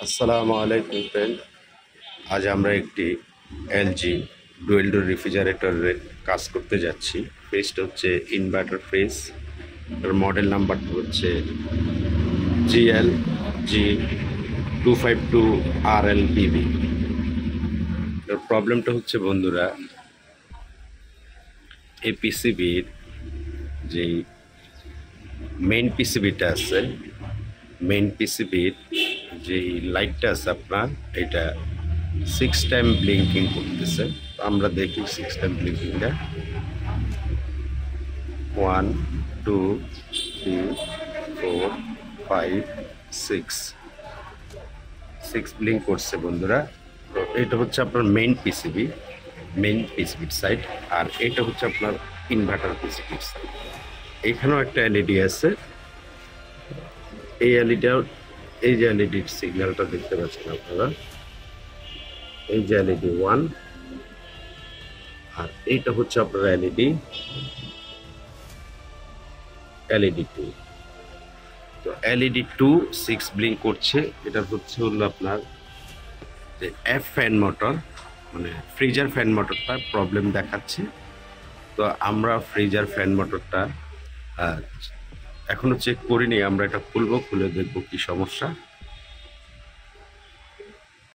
আসসালামু আলাইকুম ফ্রেন্ড। আজ আমরা একটি এলজি ডুয়েল ডোর রেফ্রিজারেটরের কাজ করতে যাচ্ছি। ফ্রিজটা হচ্ছে ইনভার্টার ফ্রিজ। এর মডেল নাম্বারটা হচ্ছে GL-G252RL-BB। এর প্রবলেমটা হচ্ছে বন্ধুরা, এই পিসিবির যেই মেইন পিসিবিটা আছে, মেইন পিসিবির যেই লাইটটা আছে আপনার, এটা 6 টাইম ব্লিঙ্কিং করতেছে। তো আমরা দেখি 6 টাইম ব্লিঙ্কিংটা। 1 2 3 4 5 6 ব্লিঙ্ক করছে বন্ধুরা। তো এটা হচ্ছে আপনার মেইন পিসিবির সাইড, আর এটা হচ্ছে আপনার ইনভার্টার পিসিবির সাইড। এখানেও একটা এলইডি আছে। এই যে এলইডির সিগন্যালটা দেখতে পাচ্ছেন আপনারা, এই যে এলইডি 1, আর এইটা হচ্ছে আপনার এলইডি 2। তো এলইডি 2 6 ব্লিঙ্ক করছে। এটা হচ্ছে হলো আপনার যে এফ ফ্যান মোটর, মানে ফ্রিজার ফ্যান মোটরটা প্রবলেম দেখাচ্ছে। তো আমরা ফ্রিজার ফ্যান মোটরটা এখনো চেক করিনি, আমরা এটা খুলবো, খুলে দেখবো কি সমস্যা।